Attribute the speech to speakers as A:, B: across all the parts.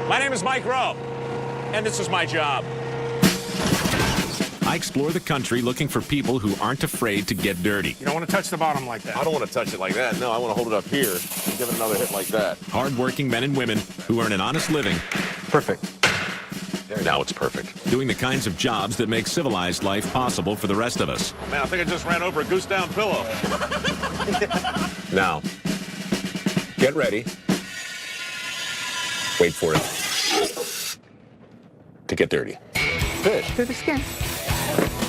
A: My name is Mike Rowe, and this is my job.
B: I explore the country looking for people who aren't afraid to get dirty.
A: You don't want to touch the bottom like that.
C: I don't want to touch it like that. No, I want to hold it up here and give it another hit like that.
B: Hard-working men and women who earn an honest living.
C: Perfect. Now it's perfect.
B: Doing the kinds of jobs that make civilized life possible for the rest of us.
C: Man, I think I just ran over a goose down pillow. Now, get ready. Wait for it. To get dirty. Fish.
D: Through the skin.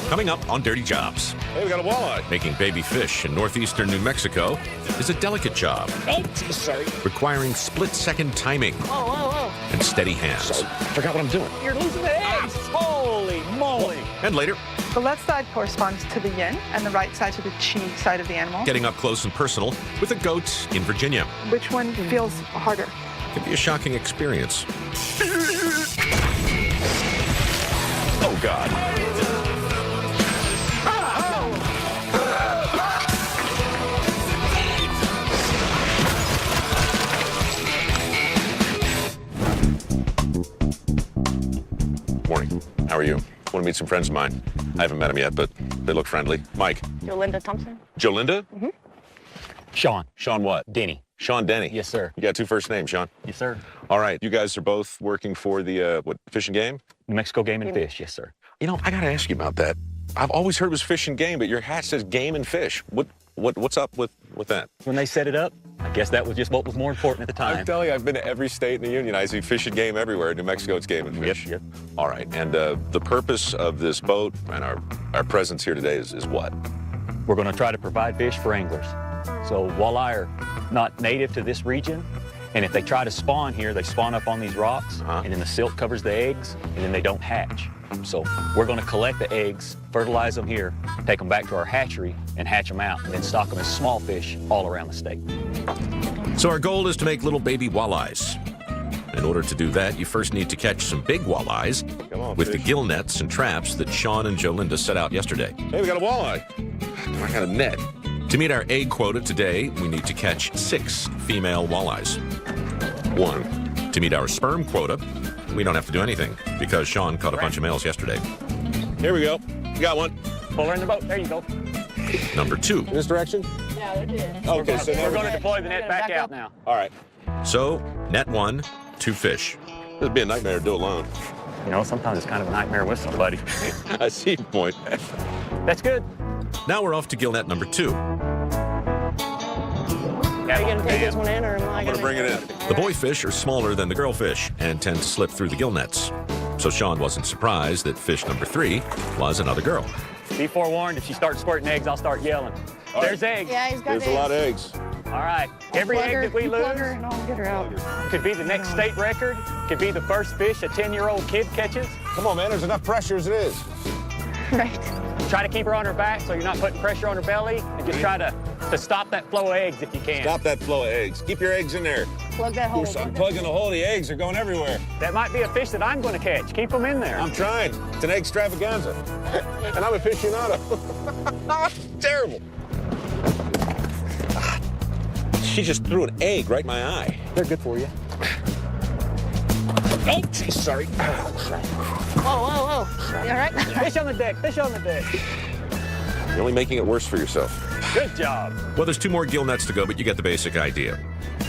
B: Coming up on Dirty Jobs.
C: Hey, we got a walleye.
B: Making baby fish in northeastern New Mexico is a delicate job.
C: Oh, sorry.
B: Requiring split-second timing and steady hands.
C: Sorry. Forgot what I'm doing.
A: You're losing the eggs. Holy moly.
B: And later,
D: The left side corresponds to the yin and the right side to the chi side of the animal.
B: getting up close and personal with a goat in Virginia.
D: Which one feels harder?
B: Can be a shocking experience.
C: Oh, God. Morning. How are you? Want to meet some friends of mine. I haven't met them yet, but they look friendly. Mike.
E: Jolinda Thompson.
C: Jolinda?
E: Mm-hmm.
F: Sean.
C: Sean what?
F: Denny.
C: Sean Denny.
F: Yes, sir.
C: You got two first names, Sean.
F: Yes, sir.
C: All right. You guys are both working for the, Fish and Game?
F: New Mexico Game and Fish. Yes, sir.
C: You know, I got to ask you about that. I've always heard it was Fish and Game, but your hat says Game and Fish. What's up with that?
F: When they set it up, I guess that was just what was more important at the
C: I'm
F: time.
C: telling you, I've been to every state in the union. I see Fish and Game everywhere. In New Mexico, it's Game and Fish.
F: Yep.
C: All right. And the purpose of this boat and our presence here today is what?
F: We're going to try to provide fish for anglers. So walleye are not native to this region, and if they try to spawn here, they spawn up on these rocks, and then the silt covers the eggs, and then they don't hatch. So we're going to collect the eggs, fertilize them here, take them back to our hatchery, and hatch them out, and then stock them as small fish all around the state.
B: So our goal is to make little baby walleyes. In order to do that, you first need to catch some big walleyes
C: Come on,
B: with
C: fish.
B: the gill nets and traps that Sean and Jolinda set out yesterday.
C: Hey, we got a walleye. I got a net.
B: To meet our egg quota today, we need to catch 6 female walleyes.
C: 1.
B: To meet our sperm quota, we don't have to do anything because Sean caught a bunch of males yesterday.
C: Here we go. We got one.
F: Pull her in the boat. There you go.
B: Number 2.
C: In this direction?
E: Yeah, there it is.
C: Okay, so now
F: We're going to deploy the net back out now.
C: All right.
B: So, net 1, 2 fish.
C: This would be a nightmare to do alone.
F: You know, sometimes it's kind of a nightmare with somebody.
C: I see your point.
F: That's good.
B: Now we're off to gill net number 2.
E: Are you gonna take this one in, or am I
C: I'm going to bring it in.
B: The boy fish are smaller than the girl fish and tend to slip through the gill nets. So Sean wasn't surprised that fish number 3 was another girl.
F: Be forewarned, if she starts squirting eggs, I'll start yelling. There's eggs.
E: Yeah, he's got
C: There's a lot of eggs.
F: All right. Every egg that we
E: plug her,
F: lose
E: and I'll get her out.
F: could be the next state record, could be the first fish a 10-year-old kid catches.
C: Come on, man. There's enough pressure as it is.
E: Right.
F: Try to keep her on her back so you're not putting pressure on her belly, and just try to stop that flow of eggs if you can.
C: Stop that flow of eggs. Keep your eggs in there.
E: Plug that hole.
C: I'm plugging the hole. The eggs are going everywhere.
F: That might be a fish that I'm going to catch. Keep them in there.
C: I'm trying. It's an egg extravaganza. And I'm aficionado. Terrible. She just threw an egg right in my eye.
F: They're good for you.
C: Oh, geez, sorry.
E: Whoa, whoa, whoa. You all right?
F: Fish on the deck. Fish on the deck.
C: You're only making it worse for yourself.
F: Good job.
B: Well, there's 2 more gill nets to go, but you get the basic idea.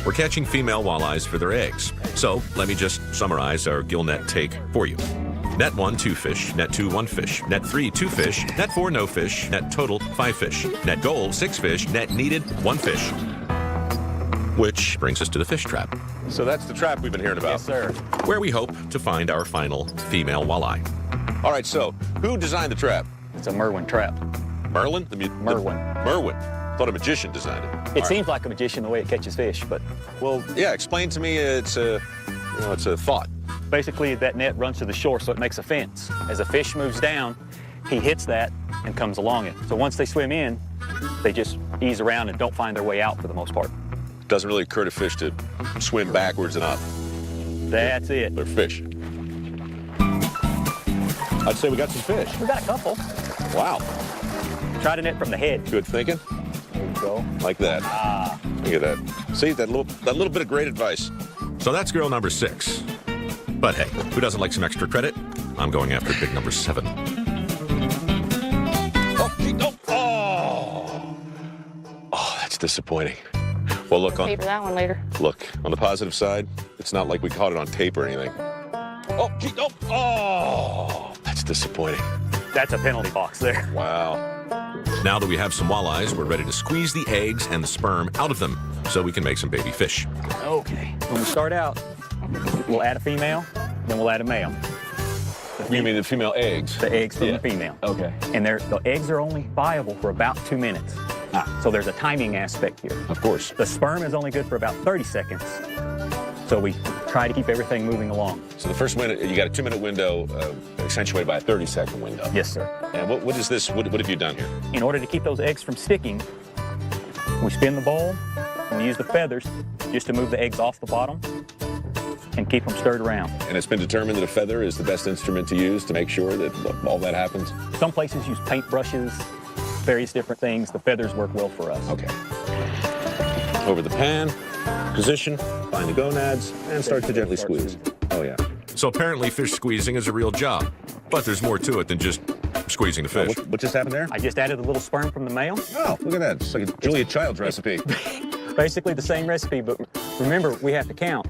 B: We're catching female walleyes for their eggs. So let me just summarize our gill net take for you. Net 1, 2 fish. Net 2, 1 fish. Net 3, 2 fish. Net 4, no fish. Net total, 5 fish. Net goal, 6 fish. Net needed, 1 fish. Which brings us to the fish trap,
C: So that's the trap we've been hearing about.
F: Yes, sir.
B: where we hope to find our final female walleye.
C: All right, so who designed the trap?
F: It's a Merwin trap.
C: Merlin?
F: Merwin.
C: Merwin. Thought a magician designed it.
F: It seems like a magician the way it catches fish, but
C: Well, yeah, explain to me it's a thought.
F: basically that net runs to the shore, so it makes a fence. As a fish moves down, he hits that and comes along it. So once they swim in, they just ease around and don't find their way out for the most part.
C: Doesn't really occur to fish to swim backwards and up.
F: That's it.
C: They're fish. I'd say we got some fish.
F: We got a couple.
C: Wow.
F: Try to net from the head.
C: Good thinking.
F: There you go.
C: Like that. Look at that. See, that little bit of great advice.
B: So that's girl number 6. But hey, who doesn't like some extra credit? I'm going after big number 7.
C: Oh, that's disappointing. Well, look on
E: Paper that one later.
C: the positive side. It's not like we caught it on tape or anything. Oh, that's disappointing.
F: That's a penalty box there.
C: Wow.
B: Now that we have some walleyes, we're ready to squeeze the eggs and the sperm out of them so we can make some baby fish.
F: Okay. When we start out, we'll add a female, then we'll add a male.
C: You mean the female eggs?
F: The eggs from the female.
C: Okay.
F: And the eggs are only viable for about 2 minutes. So there's a timing aspect here.
C: Of course.
F: The sperm is only good for about 30 seconds. So we try to keep everything moving along.
C: So the first minute, you got a 2-minute window accentuated by a 30-second window.
F: Yes, sir.
C: And what is this? What have you done here?
F: In order to keep those eggs from sticking, we spin the bowl and we use the feathers just to move the eggs off the bottom and keep them stirred around.
C: And it's been determined that a feather is the best instrument to use to make sure that all that happens?
F: Some places use paintbrushes, various different things. The feathers work well for us.
C: Okay. Over the pan, position, find the gonads, and start to gently squeeze. Oh, yeah.
B: So apparently fish squeezing is a real job. But there's more to it than just squeezing the fish.
C: What just happened there?
F: I just added a little sperm from the male.
C: Oh, look at that. It's like a Julia Child's recipe.
F: Basically the same recipe, but remember, we have to count.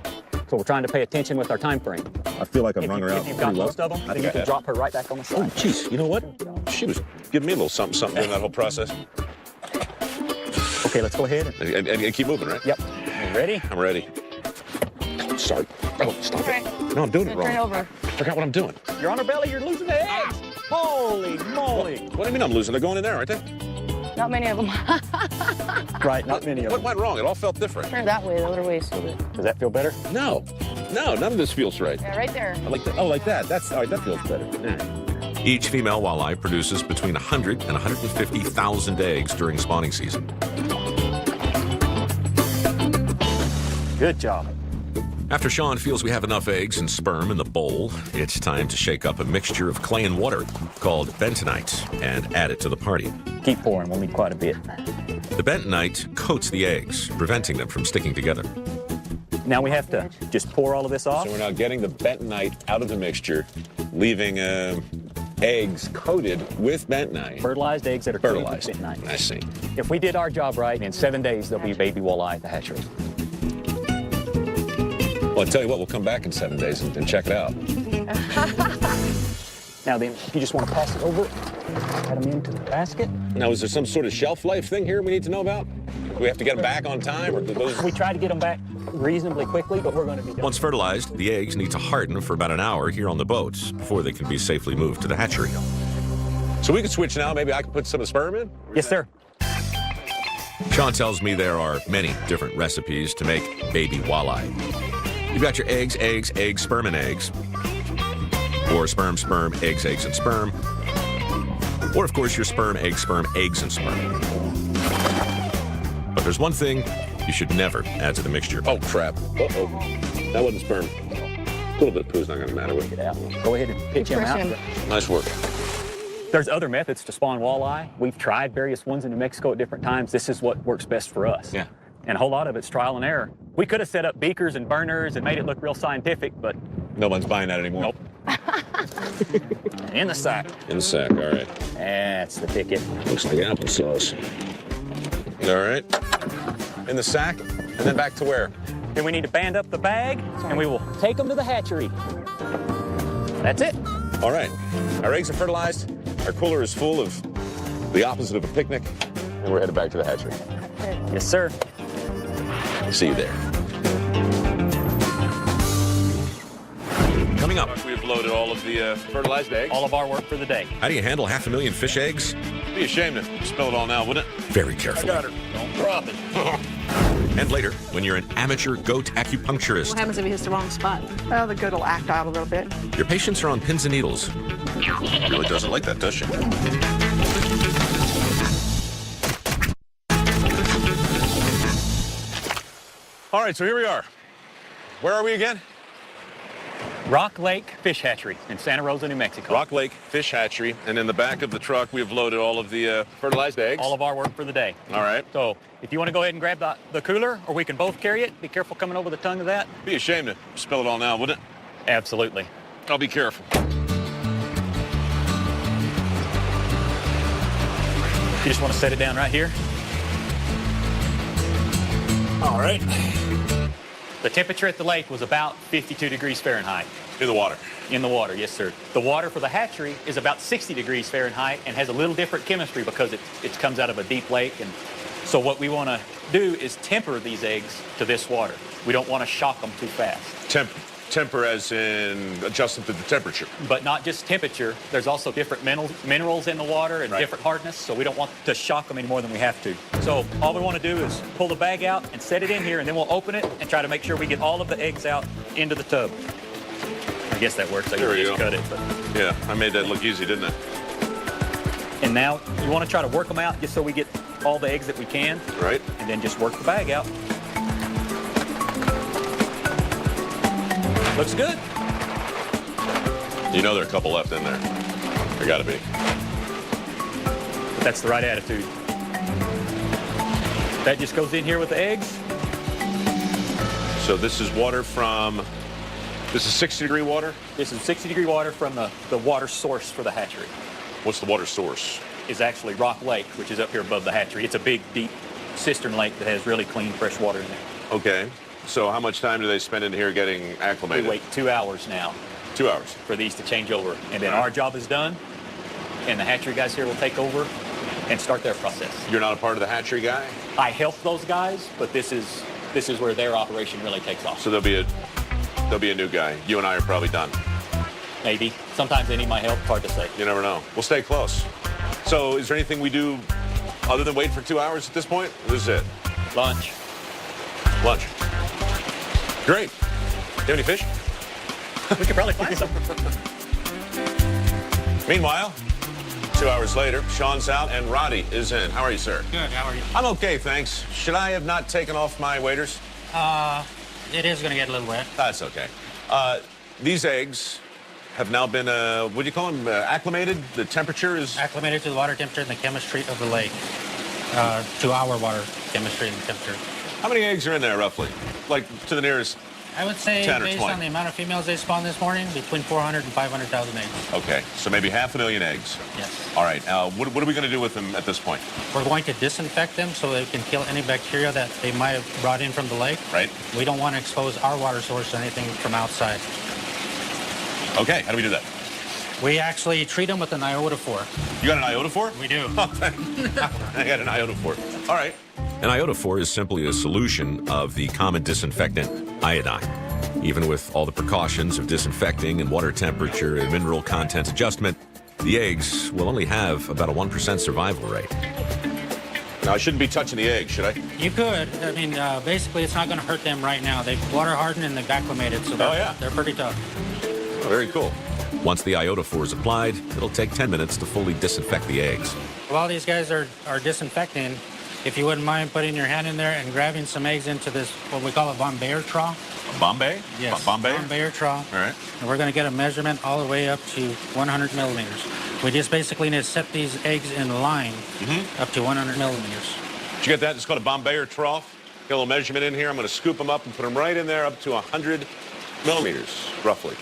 F: So we're trying to pay attention with our time frame.
C: I feel like I've rung her out
F: If you've got
C: pretty low.
F: most of them,
C: I
F: then
C: think
F: you
C: I
F: can
C: have.
F: drop her right back on the
C: Oh,
F: side.
C: jeez. You know what? She was giving me a little something during that whole process.
F: Okay, let's go ahead.
C: And keep moving, right?
F: Yep. You ready?
C: I'm ready. Sorry. Oh, stop it. No, I'm doing it
E: Turn it
C: wrong.
E: over.
C: I forgot what I'm doing.
F: You're on her belly, you're losing the eggs. Holy moly.
C: What do you mean I'm losing? They're going in there, aren't they?
E: Not many of them.
F: Right, not many of
C: What
F: them.
C: went wrong? It all felt different.
E: Turn it that way, the other way is so good.
F: Does that feel better?
C: No, none of this feels right.
E: Yeah, right there.
C: I like that. Oh, like that. That's all right. That feels better.
B: Each female walleye produces between 100 and 150,000 eggs during spawning season.
F: Good job.
B: After Sean feels we have enough eggs and sperm in the bowl, it's time to shake up a mixture of clay and water called bentonite and add it to the party.
F: Keep pouring, we'll need quite a bit.
B: The bentonite coats the eggs, preventing them from sticking together.
F: Now we have to just pour all of this off.
C: So we're now getting the bentonite out of the mixture, leaving eggs coated with bentonite.
F: Fertilized eggs that are coated with
C: Fertilized.
F: bentonite.
C: I see.
F: If we did our job right, in 7 days there'll be baby walleye at the hatchery.
C: Well, I'll tell you what, we'll come back in 7 days and check it out.
F: Now then, if you just want to pass it over, add them into the basket.
C: Now, is there some sort of shelf life thing here we need to know about? Do we have to get them back on time, or do those?
F: We try to get them back reasonably quickly, but we're going to be done.
B: Once fertilized, the eggs need to harden for about an hour here on the boats before they can be safely moved to the hatchery.
C: So we can switch now. Maybe I can put some of the sperm in.
F: Yes, sir.
B: Sean tells me there are many different recipes to make baby walleye. You've got your eggs, eggs, eggs, sperm, and eggs. Or sperm, sperm, eggs, eggs, and sperm. Or, of course, your sperm, eggs, and sperm. But there's one thing you should never add to the mixture.
C: Oh, crap. Uh-oh. That wasn't sperm. A little bit of poo's not going to matter with it.
F: Get out. Go ahead and pitch him
E: Push
F: out.
E: him.
C: Nice work.
F: There's other methods to spawn walleye. We've tried various ones in New Mexico at different times. This is what works best for us.
C: Yeah.
F: And a whole lot of it's trial and error. We could have set up beakers and burners and made it look real scientific, but
C: No one's buying that anymore.
F: nope. In the sack.
C: In the sack. All right.
F: That's the ticket.
C: Looks like applesauce. All right. In the sack, and then back to where?
F: Then we need to band up the bag, and we will take them to the hatchery. That's it.
C: All right. Our eggs are fertilized. Our cooler is full of the opposite of a picnic, and we're headed back to the hatchery.
F: Yes, sir.
C: See you there.
B: Coming up,
C: We've loaded all of the fertilized eggs.
F: All of our work for the day.
B: how do you handle 500,000 fish eggs?
C: Be ashamed to spill it all now, wouldn't it?
B: Very carefully.
C: her. Don't drop it.
B: And later, when you're an amateur goat
G: What
B: acupuncturist,
G: happens if he hits the wrong spot?
D: Well, the goat will act out a little bit.
B: your patients are on pins and needles.
C: Really doesn't like that, does she? All right, so here we are. Where are we again?
F: Rock Lake Fish Hatchery in Santa Rosa, New Mexico.
C: Rock Lake Fish Hatchery, and in the back of the truck, we have loaded all of the fertilized eggs.
F: All of our work for the day.
C: All right.
F: So if you want to go ahead and grab the cooler, or we can both carry it. Be careful coming over the tongue of that.
C: Be ashamed to spill it all now, wouldn't it?
F: Absolutely.
C: I'll be careful.
F: You just want to set it down right here. All right. The temperature at the lake was about 52 degrees Fahrenheit.
C: In the water.
F: In the water, yes, sir. The water for the hatchery is about 60 degrees Fahrenheit and has a little different chemistry because it comes out of a deep lake. And so what we want to do is temper these eggs to this water. We don't want to shock them too fast.
C: Temper as in adjust them to the temperature.
F: But not just temperature. There's also different minerals in the water and
C: Right.
F: different hardness, so we don't want to shock them any more than we have to. So all we want to do is pull the bag out and set it in here, and then we'll open it and try to make sure we get all of the eggs out into the tub. I guess that works. I
C: There
F: can
C: we
F: just
C: go.
F: cut it. But...
C: Yeah, I made that look easy, didn't I?
F: And now you want to try to work them out just so we get all the eggs that we can,
C: Right?
F: and then just work the bag out. Looks good.
C: You know there are a couple left in there. There got to be.
F: But that's the right attitude. That just goes in here with the eggs.
C: So this is water from, this is 60-degree water?
F: This is 60-degree water from the water source for the hatchery.
C: What's the water source?
F: Is actually Rock Lake, which is up here above the hatchery. It's a big, deep cistern lake that has really clean, fresh water in it.
C: Okay. So how much time do they spend in here getting
F: We
C: acclimated?
F: wait 2 hours now
C: 2 hours.
F: for these to change over. And then our job is done, and the hatchery guys here will take over and start their process.
C: You're not a part of the hatchery guy?
F: I help those guys, but this is where their operation really takes off.
C: So there'll be a new guy. You and I are probably done.
F: Maybe. Sometimes they need my help. It's hard to say.
C: You never know. We'll stay close. So is there anything we do other than wait for 2 hours at this point? This is it.
F: Lunch.
C: Lunch. Great. Do you have any fish?
F: We could probably find some.
C: Meanwhile, 2 hours later, Sean's out and Roddy is in. How are you, sir?
G: Good, how are you?
C: I'm okay, thanks. Should I have not taken off my waders?
G: It is going to get a little wet.
C: That's okay. These eggs have now been, what do you call them, acclimated? The temperature is...
G: Acclimated to the water temperature and the chemistry of the lake. To our water chemistry and temperature.
C: How many eggs are in there, roughly? Like, to the nearest...
G: I would say,
C: 10 or
G: based
C: 20.
G: on the amount of females they spawned this morning, between 400 and 500,000 eggs.
C: Okay, so maybe 500,000 eggs.
G: Yes.
C: All right, what are we going to do with them at this point?
G: We're going to disinfect them so they can kill any bacteria that they might have brought in from the lake.
C: Right.
G: We don't want to expose our water source to anything from outside.
C: Okay, how do we do that?
G: We actually treat them with an iodophore.
C: You got an iodophore?
G: We do.
C: I got an iodophore. All right.
B: An iodophore is simply a solution of the common disinfectant, iodine. Even with all the precautions of disinfecting and water temperature and mineral content adjustment, the eggs will only have about a 1% survival rate.
C: Now, I shouldn't be touching the egg, should I?
G: You could. I mean, basically, it's not going to hurt them right now. They've water hardened and they've acclimated, so they're pretty tough.
C: Oh, very cool.
B: Once the iodophore is applied, it'll take 10 minutes to fully disinfect the eggs.
G: While these guys are disinfecting, if you wouldn't mind putting your hand in there and grabbing some eggs into this, what we call a Bombay trough.
C: Bombay?
G: Yes.
C: Bombay?
G: Bombay trough.
C: All right.
G: And we're going to get a measurement all the way up to 100 millimeters. We just basically need to set these eggs in line up to 100 millimeters.
C: Did you get that? It's called a Bombay trough. Got a little measurement in here. I'm going to scoop them up and put them right in there up to 100 millimeters, roughly.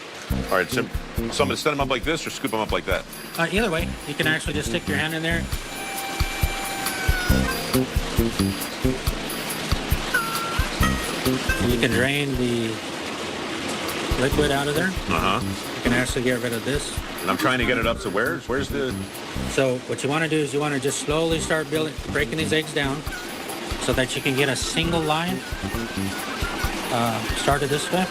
C: All right, so I'm going to set them up like this or scoop them up like that?
G: Either way, you can actually just stick your hand in there. You can drain the liquid out of there.
C: Uh-huh.
G: You can actually get rid of this.
C: And I'm trying to get it up to where? Where's the...
G: So what you want to do is you want to just slowly start breaking these eggs down so that you can get a single line started this way.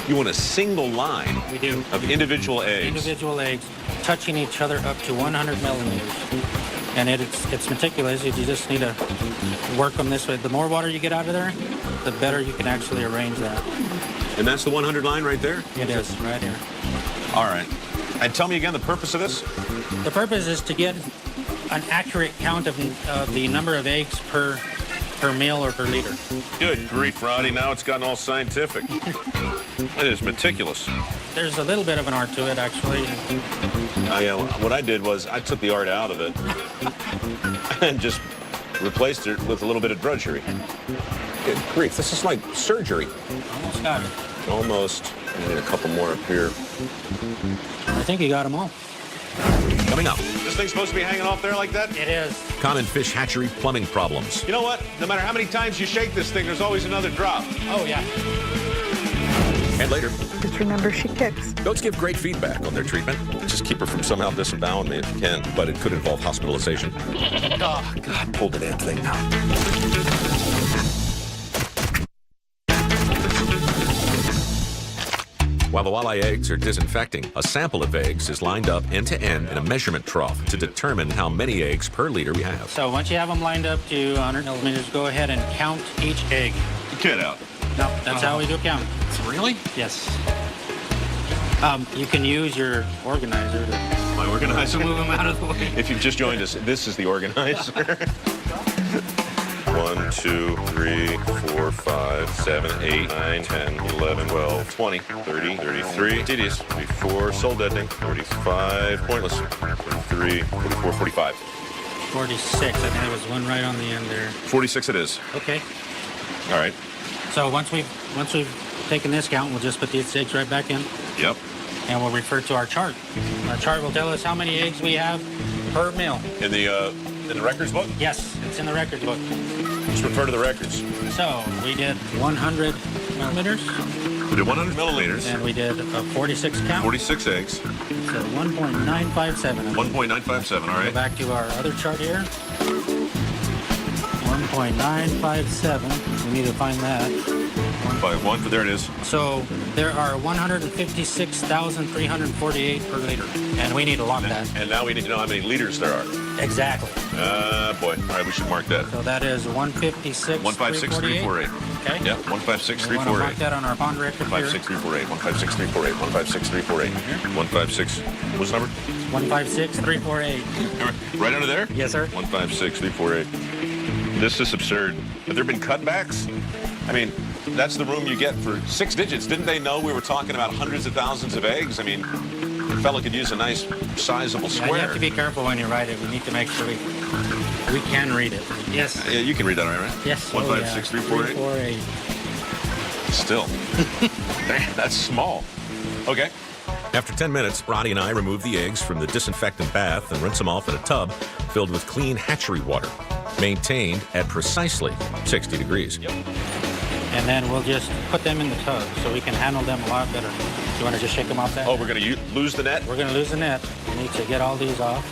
C: You want a single line
G: We do.
C: of individual eggs.
G: Individual eggs touching each other up to 100 millimeters. And it's meticulous. You just need to work them this way. The more water you get out of there, the better you can actually arrange that.
C: And that's the 100 line right there?
G: It is, right here.
C: All right. And tell me again the purpose of this?
G: The purpose is to get an accurate count of the number of eggs per meal or per liter.
C: Good grief, Roddy. Now it's gotten all scientific. It is meticulous.
G: There's a little bit of an art to it, actually.
C: What I did was I took the art out of it and just replaced it with a little bit of drudgery. Good grief, this is like surgery.
G: Almost got it.
C: Almost. I need a couple more up here.
G: I think you got them all.
B: Coming up,
C: This thing's supposed to be hanging off there like that?
G: It is.
B: common fish hatchery plumbing problems.
C: You know what? No matter how many times you shake this thing, there's always another drop.
G: Oh, yeah.
B: And later,
D: Just remember she kicks.
B: goats give great feedback on their treatment. Just keep her from somehow disembowelling me if you can, but it could involve hospitalization. Oh, God, pull the damn thing out. While the walleye eggs are disinfecting, a sample of eggs is lined up end to end in a measurement trough to determine how many eggs per liter we have.
G: So once you have them lined up to 100 millimeters, go ahead and count each egg.
C: Get out.
G: No, that's how we do count.
C: Really?
G: Yes. You can use your organizer to
C: My organizer.
G: move them out of the way.
C: If you've just joined us, this is the organizer. 1, 2, 3, 4, 5, 7, 8, 9, 10, 11, 12, 20, 30, 33, tedious, 34, soul deadening, 35, pointless, 43, 44, 45.
G: 46. I think there was one right on the end there.
C: 46 it is.
G: Okay.
C: All right.
G: So once we've taken this count, we'll just put these eggs right back in,
C: Yep.
G: and we'll refer to our chart. Our chart will tell us how many eggs we have per mill.
C: In the records book?
G: Yes, it's in the records book.
C: Let's refer to the records.
G: So we did 100 millimeters,
C: We did 100 milliliters,
G: and we did a 46 count.
C: 46 eggs,
G: So 1.957.
C: 1.957, all
G: Go
C: right?
G: back to our other chart here. 1.957. We need to find that.
C: 151, there it is.
G: So there are 156,348 per liter, and we need to lock that.
C: And now we need to know how many liters there are.
G: Exactly.
C: Boy. All right, we should mark that.
G: So that is 156.
C: 156,348.
G: Okay.
C: Yep,
G: We want to mark
C: 156,348.
G: that on our bond record here.
C: 156,348, 156,348, 156,348, 156. What's the number?
G: 156,348.
C: Right under there?
G: Yes, sir.
C: 156,348. This is absurd. Have there been cutbacks? I mean, that's the room you get for 6 digits. Didn't they know we were talking about hundreds of thousands of eggs? I mean, the fella could use a nice, sizable
G: Yeah, you
C: square.
G: have to be careful when you write it. We need to make sure we can read it. Yes.
C: Yeah, you can read that all right, right?
G: Yes.
C: 156,348.
G: 348.
C: Still. Damn, that's small. Okay.
B: After 10 minutes, Ronnie and I remove the eggs from the disinfectant bath and rinse them off in a tub filled with clean hatchery water, maintained at precisely 60 degrees.
G: And then we'll just put them in the tub so we can handle them a lot better. You want to just shake them off that?
C: Oh, we're going to lose the net?
G: We're going to lose the net. We need to get all these off.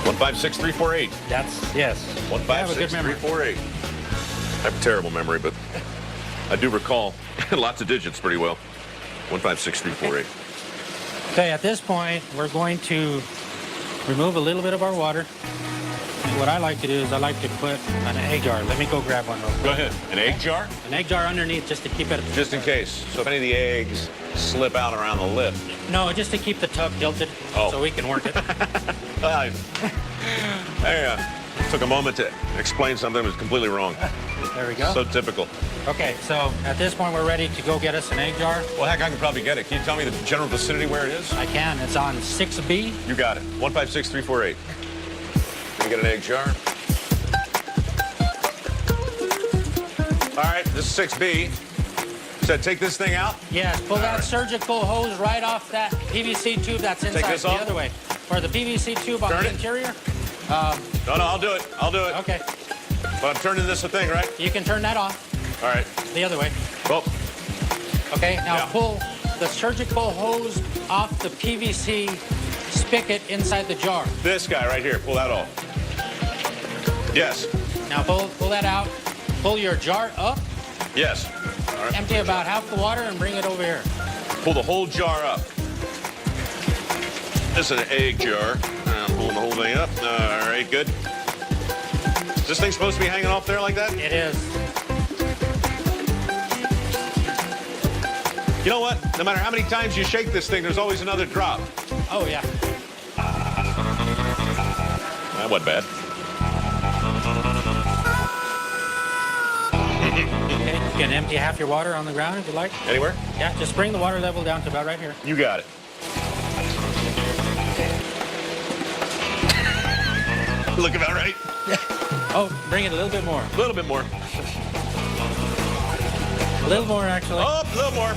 C: 156,348.
G: That's, yes. I have a good memory.
C: 156,348. I have a terrible memory, but I do recall lots of digits pretty well. 156,348.
G: Okay, at this point, we're going to remove a little bit of our water. And what I like to do is I like to put an egg jar. Let me go grab one real quick.
C: Go ahead. An egg jar?
G: An egg jar underneath just to keep it...
C: Just in case. So if any of the eggs slip out around the lip.
G: No, just to keep the tub tilted so we can work it.
C: I took a moment to explain something that was completely wrong.
G: There we go.
C: So typical.
G: Okay, so at this point, we're ready to go get us an egg jar.
C: Well, heck, I can probably get it. Can you tell me the general vicinity where it is?
G: I can. It's on 6B.
C: You got it. 156,348. Can we get an egg jar? All right, this is 6B. So take this thing out.
G: Yes, pull that surgical hose right off that PVC tube that's inside
C: this
G: the
C: off?
G: other way. Or the PVC tube on
C: Turn
G: the
C: it.
G: interior.
C: No, I'll do it. I'll do it.
G: Okay,
C: But I'm turning this a thing, right?
G: you can turn that off
C: All right.
G: the other way.
C: Well,
G: Okay, now
C: Yeah.
G: pull the surgical hose off the PVC spigot inside the jar.
C: this guy right here. Pull that off. Yes.
G: Now pull that out. Pull your jar up,
C: Yes. All right.
G: empty about half the water, and bring it over here.
C: Pull the whole jar up. This is an egg jar. I'm pulling the whole thing up. All right, good. Is this thing supposed to be hanging off there like that?
G: It is.
C: You know what? No matter how many times you shake this thing, there's always another drop.
G: Oh, yeah.
C: That wasn't bad.
G: Okay, you can empty half your water on the ground if you like.
C: Anywhere?
G: Yeah, just bring the water level down to about right here.
C: You got it. Look about right.
G: Oh, bring it a little bit more.
C: A little bit more.
G: A little more, actually.
C: Oh, a little more.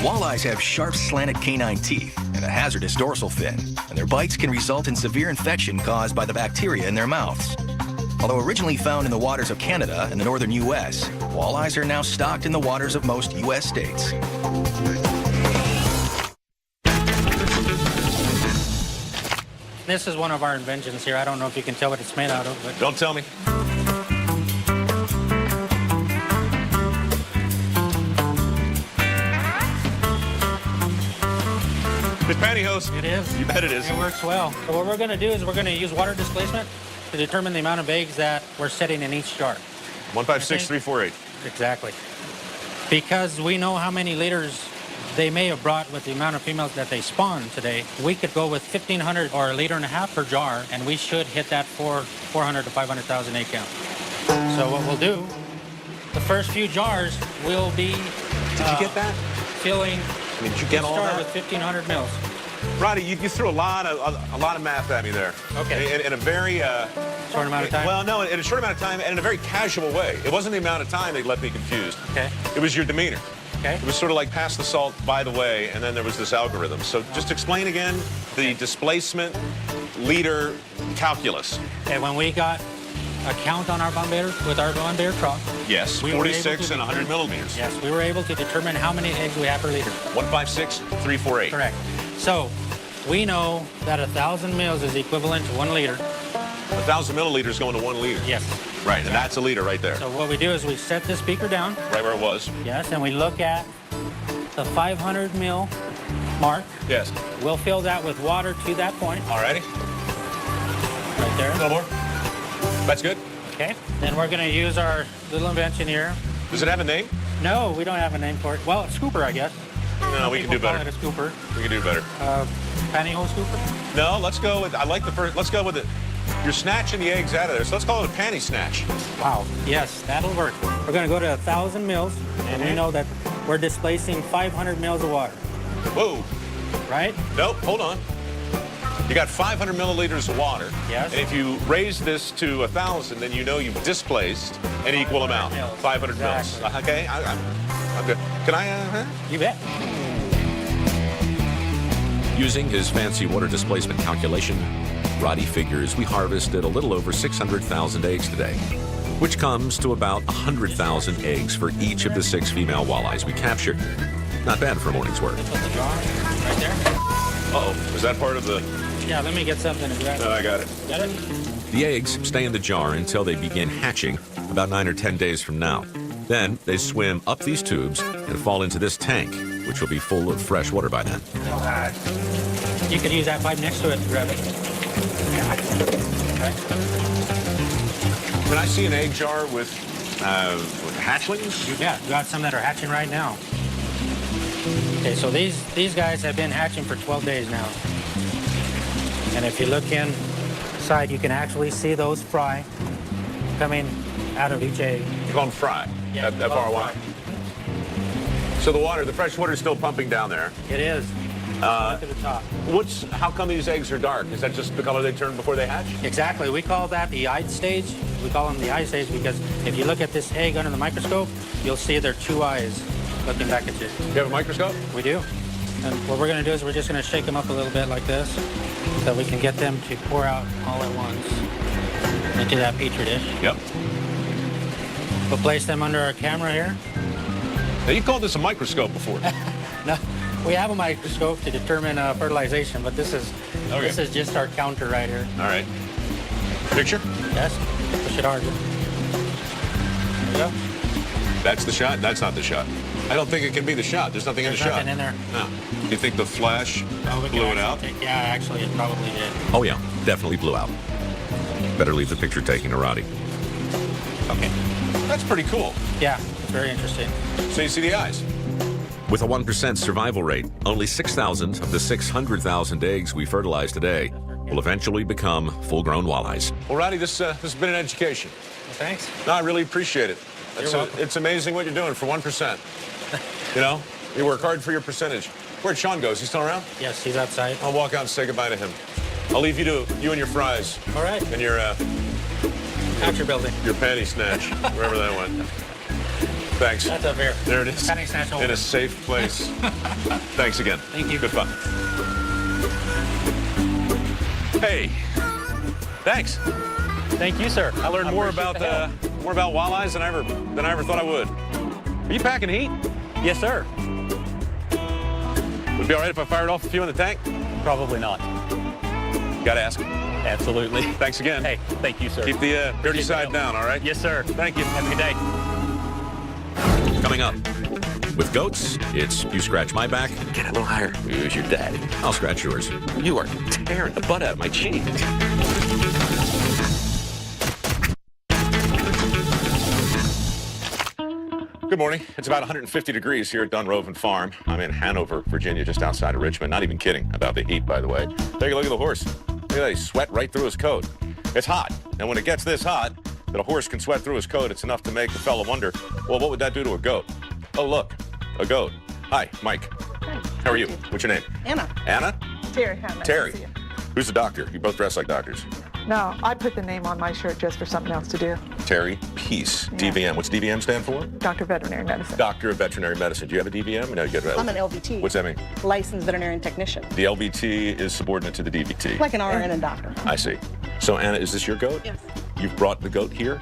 H: Walleyes have sharp, slanted canine teeth and a hazardous dorsal fin, and their bites can result in severe infection caused by the bacteria in their mouths. Although originally found in the waters of Canada and the northern U.S., walleyes are now stocked in the waters of most U.S. states.
G: This is one of our inventions here. I don't know if you can tell what it's made out of, but
C: Don't tell me. It's pantyhose.
G: it is.
C: You bet it is.
G: It works well. So what we're going to do is we're going to use water displacement to determine the amount of eggs that we're setting in each jar.
C: 156348.
G: Exactly. Because we know how many liters they may have brought with the amount of females that they spawn today, we could go with 1,500 or a liter and a half per jar, and we should hit that 400 to 500,000 egg count. So what we'll do, the first few jars will be
C: Did you get that?
G: filling
C: I mean, did you get all
G: start
C: that?
G: with 1,500 mils.
C: Roddy, you threw a lot of math at me there.
G: Okay.
C: In a very
G: Short amount of time?
C: Well, no, in a short amount of time and in a very casual way. It wasn't the amount of time that left me confused.
G: Okay.
C: It was your demeanor.
G: Okay.
C: It was sort of like pass the salt, by the way, and then there was this algorithm. So just explain again the displacement liter calculus.
G: And when we got a count on our bombardier with our bombardier truck,
C: Yes,
G: we were able
C: 46
G: to
C: and 100 millimeters.
G: yes, we were able to determine how many eggs we have per liter.
C: 156348.
G: Correct. So we know that 1,000 mils is equivalent to 1 liter.
C: 1,000 milliliters going to 1 liter.
G: Yes.
C: Right, and that's a liter right there.
G: So what we do is we set this beaker down,
C: Right where it was.
G: yes, and we look at the 500 mil mark.
C: Yes.
G: We'll fill that with water to that point,
C: Alrighty.
G: right there.
C: No more. That's good.
G: Okay. Then we're going to use our little invention here.
C: Does it have a name?
G: No, we don't have a name for it. Well, scooper, I guess.
C: No, we can do
G: People call
C: better.
G: it a scooper.
C: We can do better.
G: Pantyhose scooper.
C: No, let's go with, I like the first, let's go with it. You're snatching the eggs out of there, so let's call it a panty snatch.
G: Wow. Yes, that'll work. We're going to go to 1,000 mils, and we know that we're displacing 500 mils of water,
C: Whoa.
G: right?
C: Nope, hold on. You got 500 milliliters of water.
G: Yes.
C: And if you raise this to 1,000, then you know you've displaced an equal amount.
G: mils.
C: 500
G: Exactly.
C: mils. Okay, I'm good. Can I,
G: You bet.
B: Using his fancy water displacement calculation, Roddy figures we harvested a little over 600,000 eggs today, which comes to about 100,000 eggs for each of the 6 female walleyes we captured. Not bad for a morning's work.
G: Put the jar right there.
C: Uh-oh, is that part of the,
G: Yeah, let me get something to grab.
C: no, I got it.
G: Got it?
B: The eggs stay in the jar until they begin hatching about 9 or 10 days from now. Then they swim up these tubes and fall into this tank, which will be full of fresh water by then.
G: You could use that pipe next to it to grab it. Okay.
C: Can I see an egg jar with hatchlings?
G: Yeah, we got some that are hatching right now. Okay, so these guys have been hatching for 12 days now. And if you look inside, you can actually see those fry coming out of each egg.
C: You call them fry.
G: Yeah,
C: F-R-Y. So the water, the fresh water is still pumping down there.
G: It is. Up to the top.
C: How come these eggs are dark? Is that just the color they turn before they hatch?
G: Exactly. We call that the eye stage. We call them the eye stage because if you look at this egg under the microscope, you'll see their 2 eyes looking back at you.
C: You have a microscope?
G: We do. And what we're going to do is we're just going to shake them up a little bit like this so we can get them to pour out all at once into that petri dish.
C: Yep.
G: We'll place them under our camera here.
C: Now, you called this a microscope before.
G: No, we have a microscope to determine fertilization, but this is just our counter right here.
C: All right. Picture?
G: Yes. Push it harder. There we go.
C: That's the shot? That's not the shot. I don't think it can be the shot. There's nothing
G: There's
C: in the shot.
G: nothing in there.
C: No. You think the flash
G: We
C: blew
G: can
C: it out?
G: actually yeah, actually, it probably did.
B: Oh yeah, definitely blew out. Better leave the picture taking to Roddy.
C: Okay. That's pretty cool.
G: Yeah, it's very interesting.
C: So you see the eyes.
B: With a 1% survival rate, only 6,000 of the 600,000 eggs we fertilize today will eventually become full-grown walleyes.
C: Well, Roddy, this has been an education.
G: Well, thanks.
C: No, I really appreciate it.
G: You're welcome.
C: It's amazing what you're doing for 1%. You know, you work hard for your percentage. Where'd Sean go? Is he still around?
G: Yes, he's outside.
C: I'll walk out and say goodbye to him. I'll leave you and your fries.
G: All right.
C: And your
G: After building.
C: Your panty snatch, wherever that went. Thanks.
G: That's up here.
C: There it is.
G: Panty snatch
C: In a safe place. Thanks again.
G: Thank you.
C: Good fun. Hey, thanks.
F: Thank you, sir.
C: I learned more
F: appreciate
C: about
F: the help.
C: more about walleyes than I ever thought I would. Are you packing heat?
F: Yes, sir.
C: Would it be all right if I fired off a few in the tank?
F: Probably not.
C: Got to ask.
F: Absolutely.
C: Thanks again.
F: Hey, thank you, sir.
C: Keep the dirty
F: Appreciate the
C: side
F: help.
C: down, all right?
F: Yes, sir.
C: Thank you.
F: Have a good day.
B: Coming up. With goats, it's you scratch my back,
C: Get a little higher. Who's your daddy?
B: I'll scratch yours.
C: You are tearing the butt out of my cheek. Good morning. It's about 150 degrees here at Dunroven Farm. I'm in Hanover, Virginia, just outside of Richmond. Not even kidding about the heat, by the way. Take a look at the horse. Look at that. He sweat right through his coat. It's hot. And when it gets this hot, that a horse can sweat through his coat, it's enough to make the fella wonder, well, what would that do to a goat? Oh, look, a goat. Hi, Mike. How are you? What's your name?
D: Anna.
C: Anna?
D: Terry. How nice to
C: Terry.
D: see you.
C: Who's the doctor? You both dress like doctors.
D: No, I put the name on my shirt just for something else to do.
C: Terry Peace,
D: Yeah.
C: DVM. What's DVM stand for?
D: Doctor of Veterinary Medicine.
C: Doctor of Veterinary Medicine. Do you have a DVM? No, you get
I: I'm an LVT.
C: What's that mean?
I: Licensed veterinarian technician.
C: The LVT is subordinate to the DVT.
I: Like an RN and doctor.
C: I see. So, Anna, is this your goat?
I: Yes.
C: You've brought the goat here?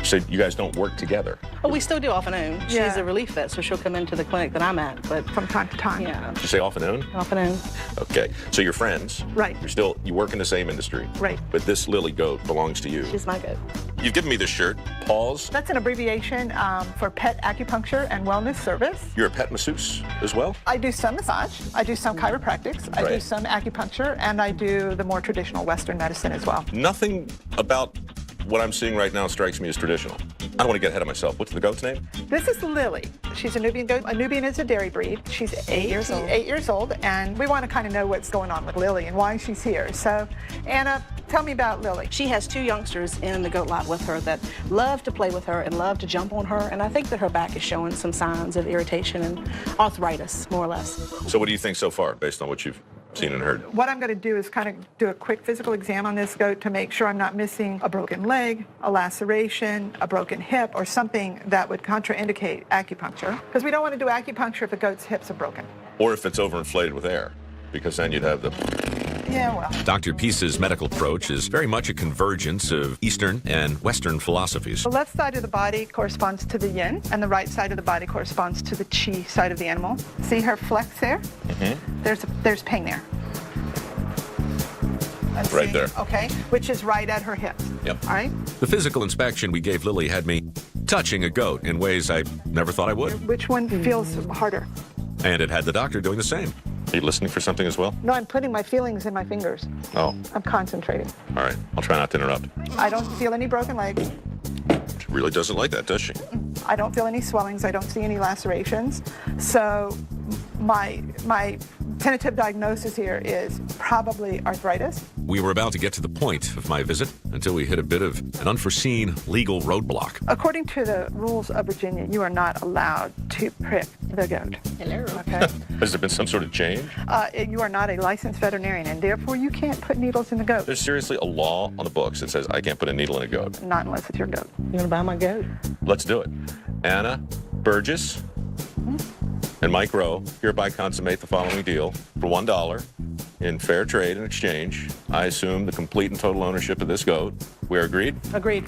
C: So you guys don't work together?
I: But we still do off and on.
D: Yeah.
I: She's a relief vet, so she'll come into the clinic that I'm at. But
D: From time to time.
I: yeah,
C: Did you say off and on?
I: off and on.
C: Okay. So you're friends.
D: Right.
C: You work in the same industry.
D: Right.
C: But this Lily goat belongs to you.
I: She's my goat.
C: You've given me this shirt. Paws.
D: That's an abbreviation for pet acupuncture and wellness service.
C: You're a pet masseuse as well?
D: I do some massage, I do some chiropractics, I do
C: Right.
D: some acupuncture, and I do the more traditional Western medicine as well.
C: Nothing about what I'm seeing right now strikes me as traditional. I don't want to get ahead of myself. What's the goat's name?
D: This is Lily. She's a Nubian goat. A Nubian is a dairy breed. She's
I: 8 years old.
D: 8 years old, and we want to kind of know what's going on with Lily and why she's here. So, Anna, tell me about Lily.
I: She has 2 youngsters in the goat lot with her that love to play with her and love to jump on her. And I think that her back is showing some signs of irritation and arthritis, more or less.
C: So what do you think so far, based on what you've seen and heard?
D: What I'm going to do is kind of do a quick physical exam on this goat to make sure I'm not missing a broken leg, a laceration, a broken hip, or something that would contraindicate acupuncture. Because we don't want to do acupuncture if the goat's hips are broken.
C: Or if it's overinflated with air, because then you'd have the...
D: Yeah, well.
B: Dr. Peace's medical approach is very much a convergence of Eastern and Western philosophies.
D: The left side of the body corresponds to the yin, and the right side of the body corresponds to the qi side of the animal. See her flex there? There's pain there. Let's
C: Right
D: see.
C: there.
D: Okay, which is right at her hips.
C: Yep.
D: All right.
B: The physical inspection we gave Lily had me touching a goat in ways I never thought I would.
D: Which one feels harder?
B: And it had the doctor doing the same.
C: Are you listening for something as well?
D: No, I'm putting my feelings in my fingers.
C: Oh,
D: I'm concentrating.
C: all right. I'll try not to interrupt.
D: I don't feel any broken legs.
C: She really doesn't like that, does she?
D: I don't feel any swellings. I don't see any lacerations. So my tentative diagnosis here is probably arthritis.
B: We were about to get to the point of my visit until we hit a bit of an unforeseen legal roadblock.
D: According to the rules of Virginia, you are not allowed to prick the goat.
I: Hello.
D: Okay?
C: Has there been some sort of change?
D: You are not a licensed veterinarian, and therefore you can't put needles in the goat.
C: There's seriously a law on the books that says I can't put a needle in a goat.
D: Not unless it's your goat.
I: You want to buy my goat?
C: Let's do it. Anna Burgess and Mike Rowe hereby consummate the following deal for $1 in fair trade and exchange. I assume the complete and total ownership of this goat. We are agreed?
I: Agreed.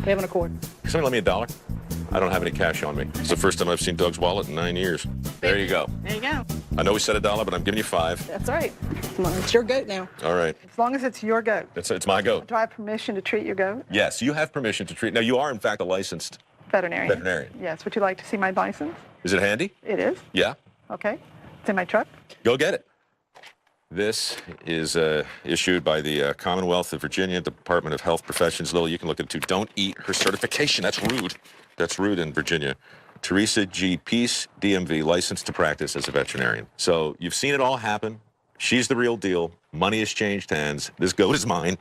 I: We have an accord.
C: Can somebody lend me $1? I don't have any cash on me. It's the first time I've seen Doug's wallet in 9 years. There you go.
I: There you go.
C: I know we said $1, but I'm giving you 5.
I: That's right. Come on, it's your goat now.
C: All right.
D: As long as it's your goat.
C: It's my goat.
D: Do I have permission to treat your goat?
C: Yes, you have permission to treat. Now, you are, in fact, a licensed
D: Veterinarian.
C: veterinarian.
D: Yes. Would you like to see my license?
C: Is it handy?
D: It is.
C: Yeah.
D: Okay. It's in my truck.
C: Go get it. This is issued by the Commonwealth of Virginia Department of Health Professions. Lily, you can look at it too. Don't eat her certification. That's rude. That's rude in Virginia. Teresa G. Peace, DMV, licensed to practice as a veterinarian. So you've seen it all happen. She's the real deal. Money has changed hands. This goat is mine.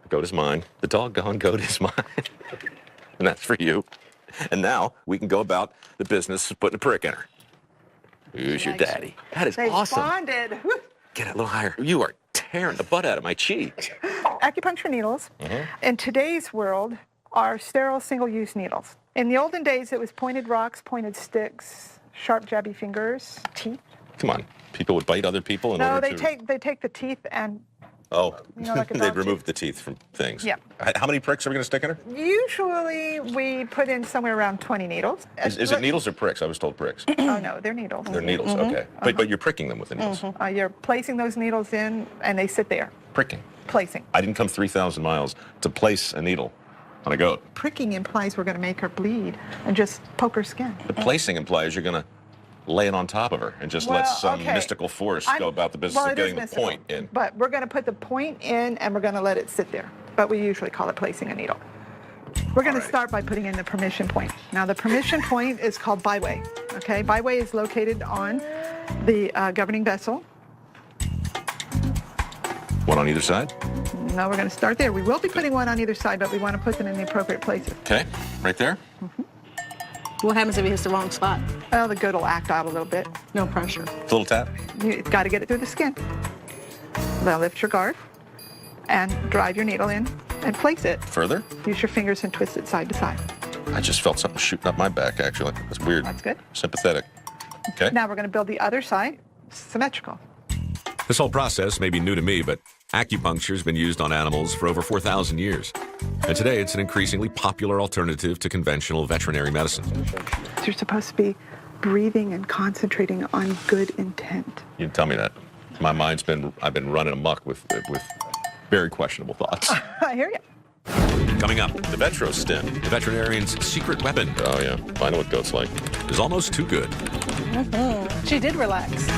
C: The goat is mine. The doggone goat is mine. And that's for you. And now we can go about the business of putting a prick in her. Who's your daddy? That is
D: They
C: awesome.
D: bonded. Whew.
C: Get it a little higher. You are tearing the butt out of my cheek.
D: Acupuncture needles in today's world are sterile single-use needles. In the olden days, it was pointed rocks, pointed sticks, sharp jabby fingers, teeth.
C: Come on. People would bite other people in
D: No,
C: order
D: they
C: to...
D: take the teeth and
C: Oh,
D: You know, like a
C: they'd
D: dog
C: remove
D: tooth?
C: the teeth from things.
D: Yeah.
C: How many pricks are we going to stick in her?
D: usually we put in somewhere around 20 needles.
C: Is it needles or pricks? I was told pricks.
D: Oh no, they're needles.
C: They're needles, okay. But you're pricking them with the needles.
D: You're placing those needles in, and they sit there.
C: Pricking.
D: Placing.
C: I didn't come 3,000 miles to place a needle on a goat.
D: Pricking implies we're going to make her bleed and just poke her skin.
C: The placing implies you're going to lay it on top of her and just let
D: Well,
C: some
D: okay.
C: mystical force
D: I'm-
C: go about the business
D: well,
C: of
D: it is
C: getting the
D: mystical,
C: point in.
D: But we're going to put the point in, and we're going to let it sit there. But we usually call it placing a needle. We're going to start by putting in the permission point. Now, the permission point is called byway. Okay, byway is located on the governing vessel.
C: One on either side?
D: No, we're going to start there. We will be putting one on either side, but we want to put them in the appropriate places.
C: Okay, right there?
I: What happens if it hits the wrong spot?
D: Well, the goat will act out a little bit.
I: No pressure.
C: A little tap?
D: You've got to get it through the skin. Now lift your guard and drive your needle in and place it.
C: Further?
D: Use your fingers and twist it side to side.
C: I just felt something shooting up my back, actually. That's weird.
D: That's good.
C: Sympathetic. Okay.
D: Now we're going to build the other side symmetrical.
B: This whole process may be new to me, but acupuncture has been used on animals for over 4,000 years. And today it's an increasingly popular alternative to conventional veterinary medicine.
D: You're supposed to be breathing and concentrating on good intent.
C: You didn't tell me that. My mind's I've been running amok with very questionable thoughts.
D: I hear you.
B: Coming up,
C: The VetroStim.
B: the veterinarian's secret weapon
C: Oh, yeah. I know what goat's like.
B: is almost too good.
D: She did relax.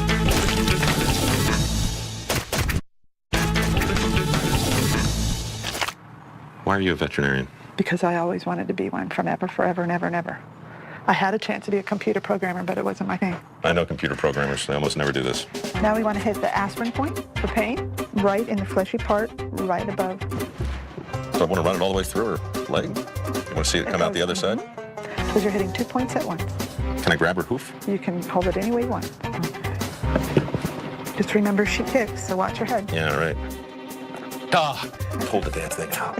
C: Why are you a veterinarian?
D: Because I always wanted to be one from ever, forever, and ever, and ever. I had a chance to be a computer programmer, but it wasn't my thing.
C: I know computer programmers. They almost never do this.
D: Now we want to hit the aspirin point for pain, right in the fleshy part, right above.
C: So I want to run it all the way through her leg. You want to see it come out the other side?
D: Because you're hitting 2 points at once.
C: Can I grab her hoof?
D: You can hold it any way you want. Just remember she kicks, so watch your head.
C: Yeah, right. Ah, pull the damn thing out.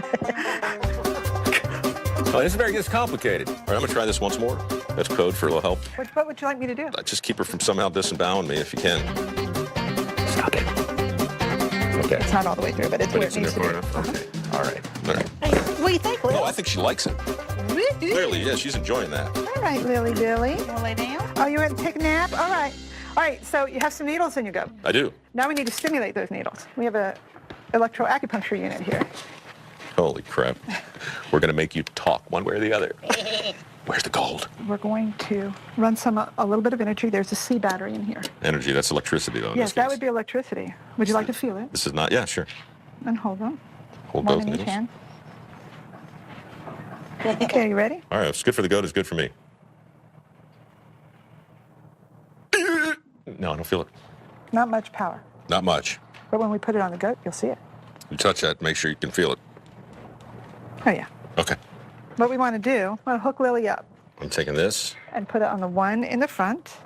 C: Oh, it's complicated. All right, I'm going to try this once more. That's code for a little help.
D: What would you like me to do?
C: Just keep her from somehow disembowling me if you can. Stop it. Okay.
D: It's not all the way through, but it's where it
C: in
D: needs to
C: there
D: be.
C: far enough? Okay. All right. All right.
D: What do you think, Liz?
C: No, I think she likes it. Clearly, yeah, she's enjoying that.
D: All right, Lily Billy.
I: Want to lay down?
D: Oh, you want to take a nap? All right. All right, so you have some needles in your goat.
C: I do.
D: Now we need to stimulate those needles. We have a electroacupuncture unit here.
C: Holy crap. We're going to make you talk one way or the other. Where's the gold?
D: We're going to run a little bit of energy. There's a C battery in here.
C: Energy, that's electricity, though. in
D: Yes,
C: this
D: that
C: case.
D: would be electricity. Would you like to feel it?
C: This is not, yeah, sure.
D: And hold them.
C: Hold
D: One
C: both
D: in each
C: needles.
D: hand. Okay, you ready?
C: All right, if it's good for the goat, it's good for me. No, I don't feel it.
D: Not much power.
C: Not much.
D: But when we put it on the goat, you'll see it.
C: You touch that, make sure you can feel it.
D: Oh, yeah.
C: Okay.
D: What we want to do, we'll hook Lily up
C: I'm taking this.
D: and put it on the one in the front.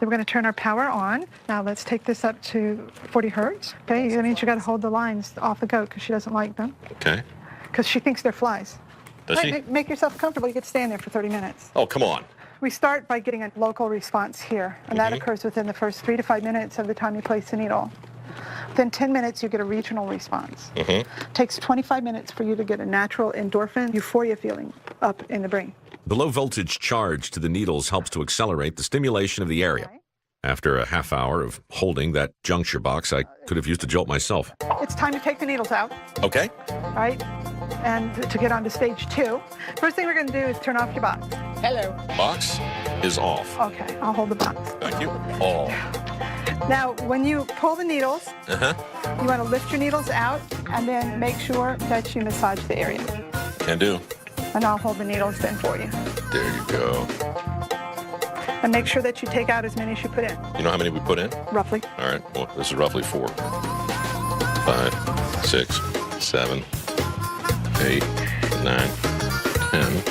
D: Then we're going to turn our power on. Now let's take this up to 40 hertz. Okay, that means you got to hold the lines off the goat because she doesn't like them.
C: Okay.
D: Because she thinks they're flies.
C: Does she?
D: Make yourself comfortable. You could stand there for 30 minutes.
C: Oh, come on.
D: We start by getting a local response here, and that occurs within the first 3 to 5 minutes of the time you place the needle. Within 10 minutes, you get a regional response. Takes 25 minutes for you to get a natural endorphin euphoria feeling up in the brain.
B: The low voltage charge to the needles helps to accelerate the stimulation of the area. After a half hour of holding that juncture box, I could have used a jolt myself.
D: It's time to take the needles out,
C: Okay.
D: all right? And to get on to stage 2. First thing we're going to do is turn off your box.
I: Hello.
C: Box is off.
D: Okay, I'll hold the box.
C: Thank you. Oh.
D: Now, when you pull the needles, you want to lift your needles out and then make sure that you massage the area.
C: Can do.
D: And I'll hold the needles then for you.
C: There you go.
D: And make sure that you take out as many as you put in,
C: You know how many we put in?
D: roughly.
C: All right. Well, this is roughly 4. 5, 6, 7, 8, 9, 10,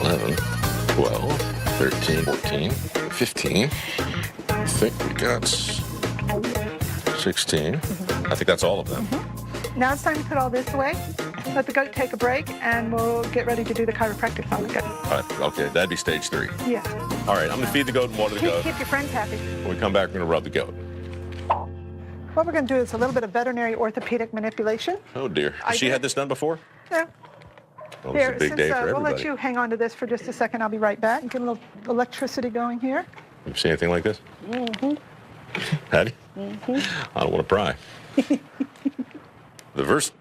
C: 11, 12, 13, 14, 15. I think we got 16. I think that's all of them.
D: Now it's time to put all this away. Let the goat take a break, and we'll get ready to do the chiropractic on the goat.
C: All right, okay, that'd be stage 3.
D: Yeah.
C: All right, I'm gonna feed the goat and water the goat.
D: Keep your friends happy.
C: When we come back, we're gonna rub the goat.
D: What we're going to do is a little bit of veterinary orthopedic manipulation.
C: Oh dear. Has she had this done before?
D: Yeah.
C: Well, this is a big day for
D: we'll
C: everybody.
D: let you hang on to this for just a second. I'll be right back. Get a little electricity going here.
C: You see anything like this? Hattie? I don't want to pry. The Vetrostim.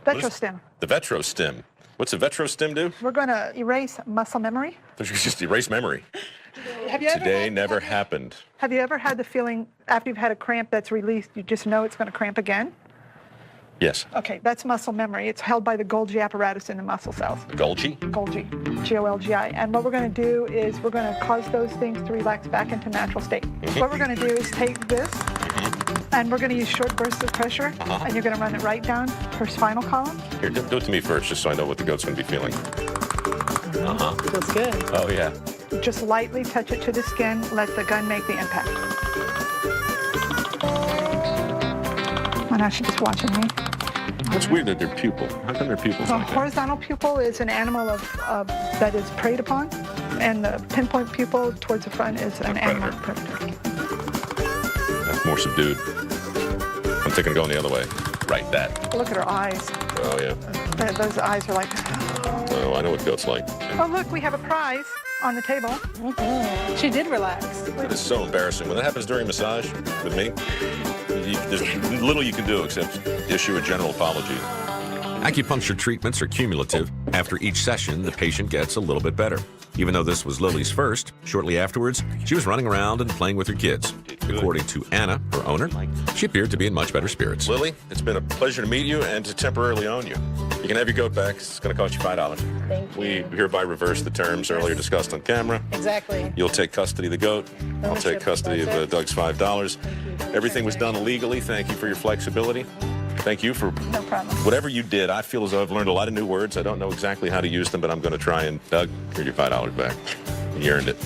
D: Vetrostim.
C: The Vetrostim. What's a Vetrostim do?
D: We're going to erase muscle memory.
C: Just erase memory.
D: Have you
C: Today never happened.
D: Have you ever had the feeling after you've had a cramp that's released, you just know it's going to cramp again?
C: Yes.
D: Okay, that's muscle memory. It's held by the Golgi apparatus in the muscle cells.
C: Golgi?
D: Golgi, G-O-L-G-I. And what we're going to do is we're going to cause those things to relax back into natural state. What we're going to do is take this, and we're going to use short bursts of pressure, and you're going to run it right down her spinal column.
C: Here, do it to me first, just so I know what the goat's going to be feeling.
I: Feels good.
C: Oh, yeah.
D: Just lightly touch it to the skin, let the gun make the impact. Oh, now she's just watching me.
C: It's weird that their pupil. How come their pupils
D: The
C: like that?
D: horizontal pupil is an animal that is preyed upon, and the pinpoint pupil towards the front is an animal predator.
C: That's more subdued. I'm thinking of going the other way. Right, that.
D: Look at her eyes.
C: Oh, yeah.
D: Those eyes are like...
C: Oh, I know what goat's like.
D: Oh, look, we have a prize on the table.
I: She did relax.
C: It is so embarrassing. When that happens during massage with me, there's little you can do except issue a general apology.
B: Acupuncture treatments are cumulative. After each session, the patient gets a little bit better. Even though this was Lily's first, shortly afterwards, she was running around and playing with her kids. According to Anna, her owner, she appeared to be in much better spirits.
C: Lily, it's been a pleasure to meet you and to temporarily own you. You can have your goat back. It's going to cost you $5.
I: Thank you.
C: We hereby reverse the terms earlier discussed on camera.
I: Exactly.
C: You'll take custody of the goat. I'll take custody of Doug's $5. Everything was done illegally. Thank you for your flexibility. Thank you for
D: No problem.
C: whatever you did. I feel as though I've learned a lot of new words. I don't know exactly how to use them, but I'm going to try. And Doug, here's your $5 back. You earned it.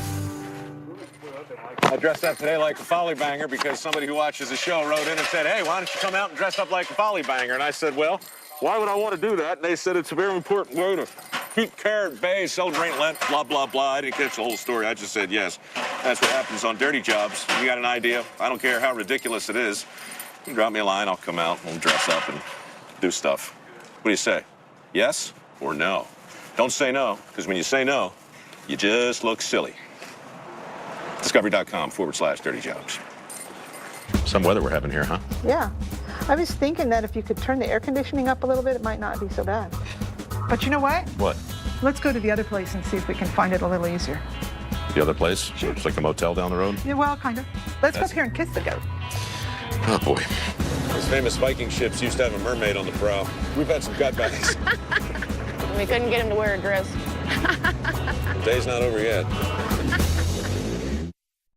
C: I dressed up today like a folly banger because somebody who watches the show wrote in and said, hey, why don't you come out and dress up like a folly banger? And I said, well, why would I want to do that? And they said it's a very important way to keep care at bay, celebrate Lent, blah, blah, blah. I didn't catch the whole story. I just said, yes, that's what happens on Dirty Jobs. You got an idea? I don't care how ridiculous it is. You can drop me a line. I'll come out. We'll dress up and do stuff. What do you say? Yes or no? Don't say no, because when you say no, you just look silly. Discovery.com/Dirty Jobs. Some weather we're having here, huh?
D: Yeah. I was thinking that if you could turn the air conditioning up a little bit, it might not be so bad. But you know what?
C: What?
D: Let's go to the other place and see if we can find it a little easier.
C: The other place? It's like a motel down the road?
D: Yeah, well, kind of. Let's go up here and kiss the goat.
C: Oh, boy. Those famous Viking ships used to have a mermaid on the prow. We've had some cutbacks.
E: We couldn't get him to wear a dress.
C: The day's not over yet.